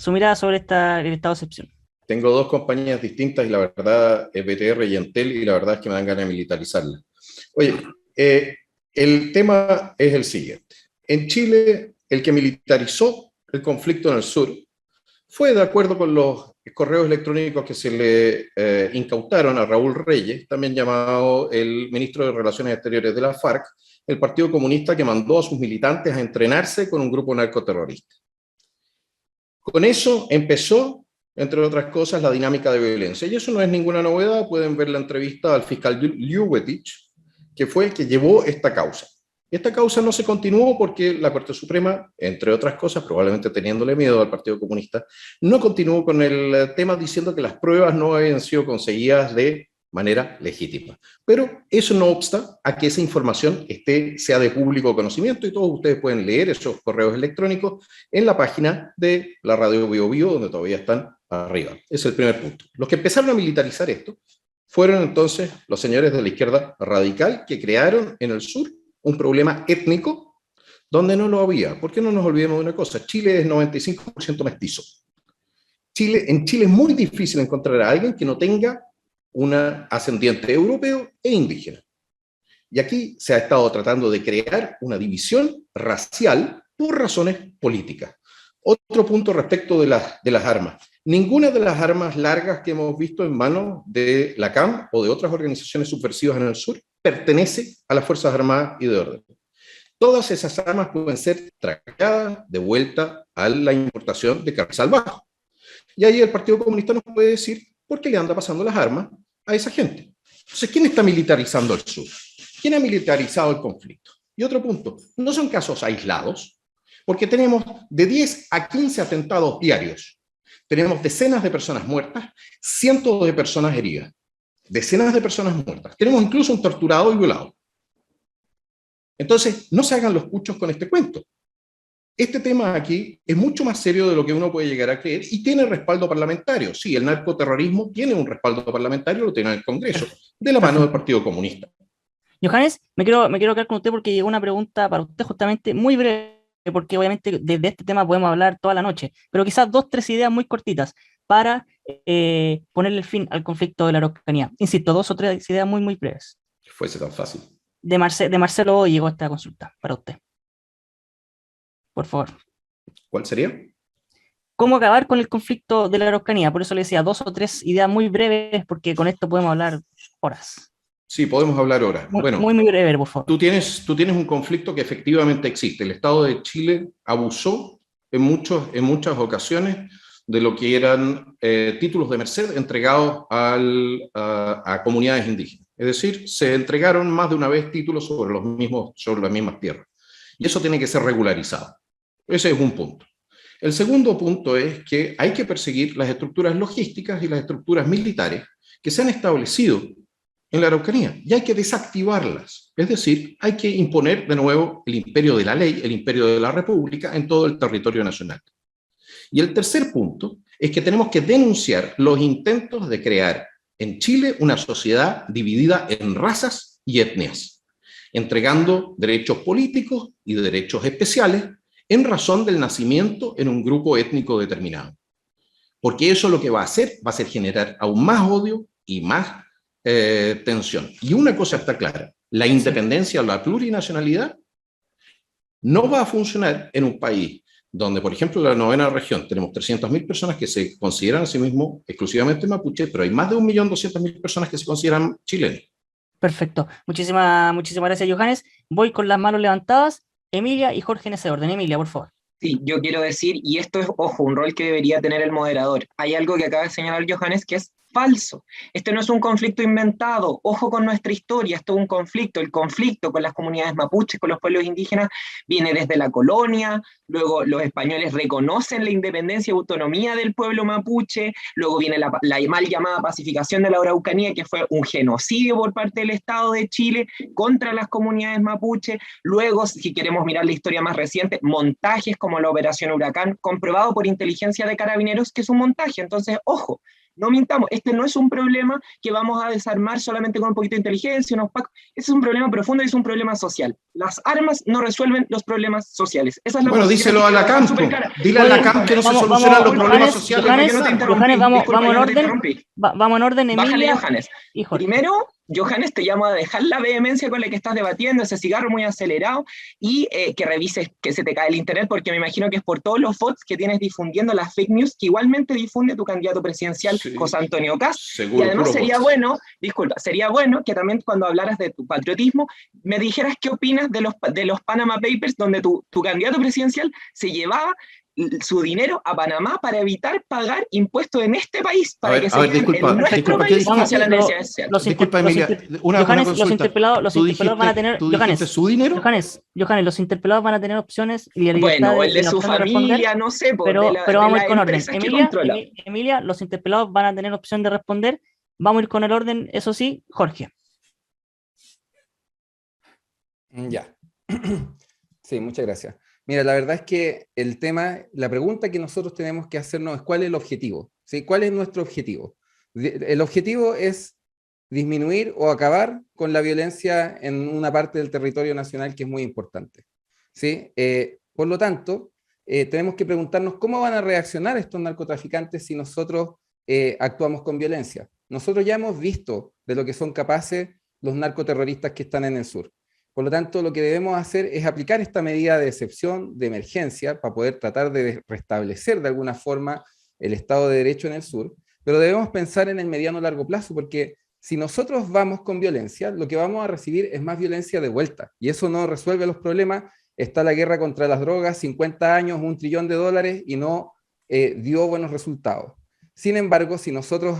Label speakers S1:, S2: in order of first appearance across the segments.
S1: su mirada sobre el estado de excepción.
S2: Tengo dos compañías distintas y la verdad es BTR y Entel y la verdad es que me dan ganas de militarizarla. Oye, el tema es el siguiente. En Chile, el que militarizó el conflicto en el sur fue, de acuerdo con los correos electrónicos que se le incautaron a Raúl Reyes, también llamado el ministro de Relaciones Exteriores de la FARC, el Partido Comunista, que mandó a sus militantes a entrenarse con un grupo narcoterrorista. Con eso empezó, entre otras cosas, la dinámica de violencia. Y eso no es ninguna novedad. Pueden ver la entrevista al fiscal Ljubetic, que fue el que llevó esta causa. Esta causa no se continuó porque la Corte Suprema, entre otras cosas, probablemente teniéndole miedo al Partido Comunista, no continuó con el tema diciendo que las pruebas no habían sido conseguidas de manera legítima. Pero eso no obsta a que esa información sea de público conocimiento y todos ustedes pueden leer esos correos electrónicos en la página de la Radio Bio Bio, donde todavía están arriba. Ese es el primer punto. Los que empezaron a militarizar esto fueron entonces los señores de la izquierda radical que crearon en el sur un problema étnico donde no lo había. ¿Por qué no nos olvidemos de una cosa? Chile es 95% mestizo. En Chile es muy difícil encontrar a alguien que no tenga un ascendiente europeo e indígena. Y aquí se ha estado tratando de crear una división racial por razones políticas. Otro punto respecto de las armas. Ninguna de las armas largas que hemos visto en manos de la CAM o de otras organizaciones subversivas en el sur pertenece a las Fuerzas Armadas y de Orden. Todas esas armas pueden ser trasladadas de vuelta a la importación de carne salvaje. Y ahí el Partido Comunista nos puede decir por qué le anda pasando las armas a esa gente. Entonces, ¿quién está militarizando el sur? ¿Quién ha militarizado el conflicto? Y otro punto, no son casos aislados, porque tenemos de 10 a 15 atentados diarios. Tenemos decenas de personas muertas, cientos de personas heridas, decenas de personas muertas. Tenemos incluso un torturado y violado. Entonces, no se hagan los puchos con este cuento. Este tema aquí es mucho más serio de lo que uno puede llegar a creer y tiene respaldo parlamentario. Sí, el narcoterrorismo tiene un respaldo parlamentario, lo tiene en el Congreso, de la mano del Partido Comunista.
S1: Johannes, me quiero quedar con usted porque llegó una pregunta para usted justamente muy breve, porque obviamente desde este tema podemos hablar toda la noche, pero quizás 2, 3 ideas muy cortitas para ponerle fin al conflicto de la Araucanía. Insisto, 2 o 3 ideas muy breves.
S2: Fuese tan fácil.
S1: De Marcelo llegó esta consulta para usted. Por favor.
S2: ¿Cuál sería?
S1: ¿Cómo acabar con el conflicto de la Araucanía? Por eso le decía 2 o 3 ideas muy breves, porque con esto podemos hablar horas.
S2: Sí, podemos hablar ahora. Bueno,
S1: muy breve, por favor.
S2: Tú tienes un conflicto que efectivamente existe. El Estado de Chile abusó en muchas ocasiones de lo que eran títulos de merced entregados a comunidades indígenas. Es decir, se entregaron más de una vez títulos sobre las mismas tierras. Y eso tiene que ser regularizado. Ese es un punto. El segundo punto es que hay que perseguir las estructuras logísticas y las estructuras militares que se han establecido en la Araucanía, y hay que desactivarlas. Es decir, hay que imponer de nuevo el imperio de la ley, el imperio de la república en todo el territorio nacional. Y el tercer punto es que tenemos que denunciar los intentos de crear en Chile una sociedad dividida en razas y etnias, entregando derechos políticos y derechos especiales en razón del nacimiento en un grupo étnico determinado. Porque eso lo que va a hacer generar aún más odio y más tensión. Y una cosa está clara, la independencia o la plurinacionalidad no va a funcionar en un país donde, por ejemplo, en la 9ª región tenemos 300.000 personas que se consideran a sí mismos exclusivamente mapuche, pero hay más de 1.200.000 personas que se consideran chilenos.
S1: Perfecto. Muchísimas gracias, Johannes. Voy con las manos levantadas. Emilia y Jorge en ese orden. Emilia, por favor.
S3: Sí, yo quiero decir, y esto es, ojo, un rol que debería tener el moderador. Hay algo que acaba de señalar Johannes que es falso. Este no es un conflicto inventado. Ojo con nuestra historia, esto es un conflicto. El conflicto con las comunidades mapuches, con los pueblos indígenas, viene desde la colonia, luego los españoles reconocen la independencia y autonomía del pueblo mapuche, luego viene la mal llamada pacificación de la Araucanía, que fue un genocidio por parte del Estado de Chile contra las comunidades mapuches. Luego, si queremos mirar la historia más reciente, montajes como la Operación Huracán, comprobado por inteligencia de Carabineros que es un montaje. Entonces, ojo, No mintamos, este no es un problema que vamos a desarmar solamente con un poquito de inteligencia, unos pacos. Este es un problema profundo y es un problema social. Las armas no resuelven los problemas sociales. Esa es la
S2: Bueno,
S3: posición
S2: díselo a Lacan. Dile a Lacan que no se solucionan los problemas sociales.
S1: Johannes, vamos en orden. Vamos en orden, Emilia.
S3: Bájale, Johannes. Primero, Johannes, te llamo a dejar la vehemencia con la que estás debatiendo, ese cigarro muy acelerado, y que revises que se te cae el internet, porque me imagino que es por todos los bots que tienes difundiendo las fake news que igualmente difunde tu candidato presidencial, sí, José Antonio Kast. Seguro, y además sería bueno, disculpa, sería bueno que también cuando hablaras de tu patriotismo, me dijeras qué opinas de los Panama Papers, donde tu candidato presidencial se llevaba su dinero a Panamá para evitar pagar impuestos en este país, para que se
S2: disculpa,
S3: en nuestro país hacia las necesidades sociales.
S2: Disculpa, Emilia, una consulta.
S1: Los interpelados van a tener...
S2: ¿Tú dijiste su dinero?
S1: Johannes, los interpelados van a tener opciones y la
S3: libertad bueno, el de su familia, no sé,
S1: pero vamos a ir con orden. Emilia, los interpelados van a tener opción de responder. Vamos a ir con el orden, eso sí, Jorge.
S4: Ya. Sí, muchas gracias. Mira, la verdad es que la pregunta que nosotros tenemos que hacernos es ¿cuál es el objetivo? ¿Sí? ¿Cuál es nuestro objetivo? El objetivo es disminuir o acabar con la violencia en una parte del territorio nacional que es muy importante. ¿Sí? Por lo tanto, tenemos que preguntarnos cómo van a reaccionar estos narcotraficantes si nosotros actuamos con violencia. Nosotros ya hemos visto de lo que son capaces los narcoterroristas que están en el sur. Por lo tanto, lo que debemos hacer es aplicar esta medida de excepción, de emergencia, para poder tratar de restablecer de alguna forma el Estado de Derecho en el sur, pero debemos pensar en el mediano largo plazo, porque si nosotros vamos con violencia, lo que vamos a recibir es más violencia de vuelta, y eso no resuelve los problemas. Está la guerra contra las drogas, 50 años, $1 trillón, y no dio buenos resultados. Sin embargo, si nosotros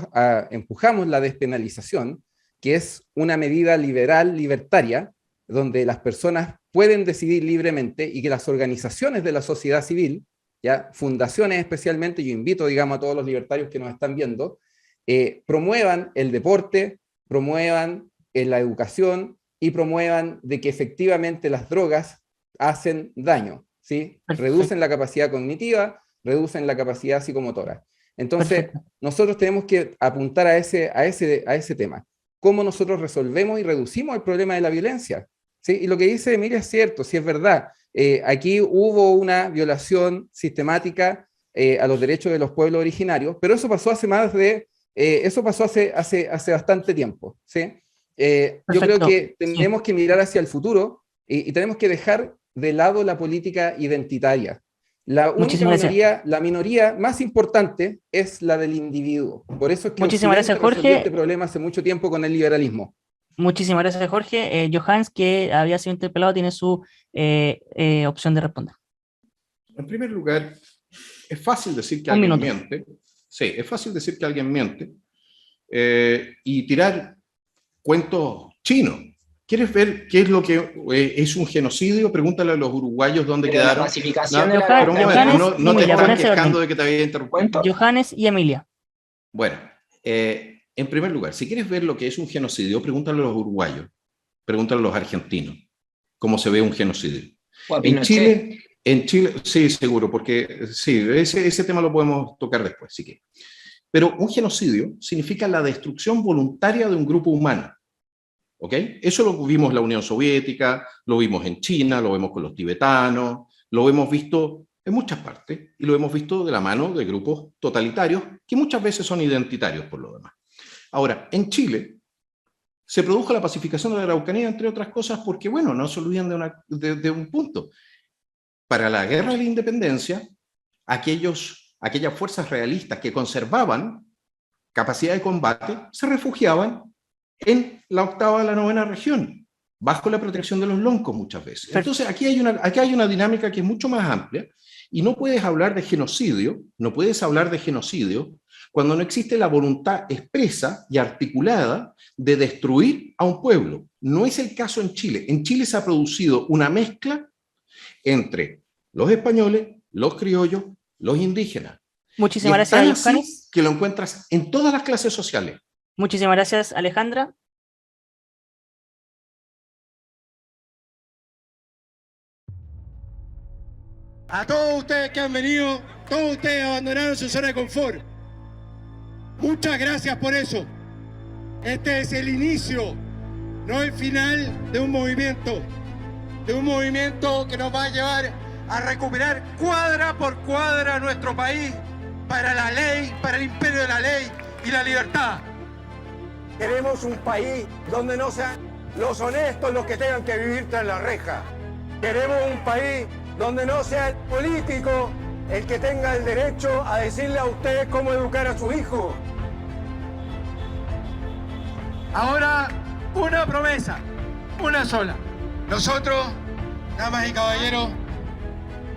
S4: empujamos la despenalización, que es una medida liberal, libertaria, donde las personas pueden decidir libremente y que las organizaciones de la sociedad civil, ya fundaciones especialmente, yo invito, digamos, a todos los libertarios que nos están viendo, promuevan el deporte, promuevan la educación y promuevan de que efectivamente las drogas hacen daño, ¿sí? Reducen la capacidad cognitiva, reducen la capacidad psicomotora. Entonces, nosotros tenemos que apuntar a ese tema. ¿Cómo nosotros resolvemos y reducimos el problema de la violencia? ¿Sí? Y lo que dice Emilia es cierto, sí es verdad. Aquí hubo una violación sistemática a los derechos de los pueblos originarios, pero eso pasó hace hace bastante tiempo, ¿sí? Yo creo que tenemos que mirar hacia el futuro y tenemos que dejar de lado la política identitaria. La minoría más importante es la del individuo. Por eso es que
S1: Muchísimas gracias, Jorge.
S4: Este problema hace mucho tiempo con el liberalismo.
S1: Muchísimas gracias, Jorge. Johannes, que había sido interpelado, tiene su opción de responder.
S2: En primer lugar, es fácil decir que alguien miente. Sí, es fácil decir que alguien miente y tirar cuentos chinos. ¿Quieres ver qué es lo que es un genocidio? Pregúntale a los uruguayos dónde quedaron. No te estás quejando de que te había interrumpido.
S1: Johannes y Emilia.
S2: Bueno, en primer lugar, si quieres ver lo que es un genocidio, pregúntale a los uruguayos, pregúntale a los argentinos cómo se ve un genocidio. En Chile, sí, seguro, porque sí, ese tema lo podemos tocar después, sí que. Pero un genocidio significa la destrucción voluntaria de un grupo humano. ¿Ok? Eso lo vimos en la Unión Soviética, lo vimos en China, lo vemos con los tibetanos, lo hemos visto en muchas partes y lo hemos visto de la mano de grupos totalitarios que muchas veces son identitarios por lo demás. Ahora, en Chile se produjo la pacificación de la Araucanía, entre otras cosas, porque, bueno, no se olviden de un punto. Para la guerra de la independencia, aquellas fuerzas realistas que conservaban capacidad de combate se refugiaban en la 8ª a la 9ª región, bajo la protección de los loncos muchas veces. Entonces, aquí hay una dinámica que es mucho más amplia, y no puedes hablar de genocidio, cuando no existe la voluntad expresa y articulada de destruir a un pueblo. No es el caso en Chile. En Chile se ha producido una mezcla entre los españoles, los criollos, los indígenas.
S1: Muchísimas gracias, Johannes.
S2: Que lo encuentras en todas las clases sociales.
S1: Muchísimas gracias, Alejandra.
S5: A todos ustedes que han venido, todos ustedes abandonaron su zona de confort. Muchas gracias por eso. Este es el inicio, no el final de un movimiento que nos va a llevar a recuperar cuadra por cuadra nuestro país para la ley, para el imperio de la ley y la libertad. Queremos un país donde no sean los honestos los que tengan que vivir tras la reja. Queremos un país donde no sea el político el que tenga el derecho a decirle a usted cómo educar a su hijo. Ahora, una promesa, una sola. Nosotros, damas y caballeros,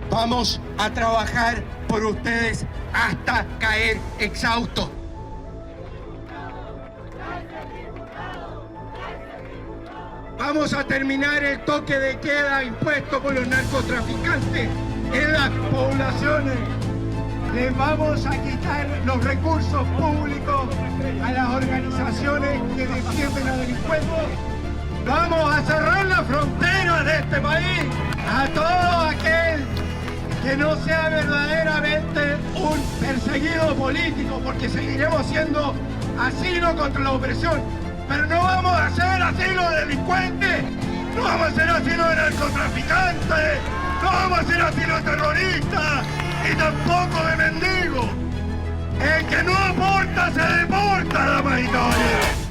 S5: vamos a trabajar por ustedes hasta caer exhaustos. Vamos a terminar el toque de queda impuesto por los narcotraficantes en las poblaciones. Les vamos a quitar los recursos públicos a las organizaciones que defienden a delincuentes. Vamos a cerrar la frontera de este país a todo aquel que no sea verdaderamente un perseguido político, porque seguiremos siendo asilo contra la opresión. Pero no vamos a ser asilo de delincuentes, no vamos a ser asilo de narcotraficantes, no vamos a ser asilo de terroristas y tampoco de mendigos. El que no aporta se deporta, damas y caballeros.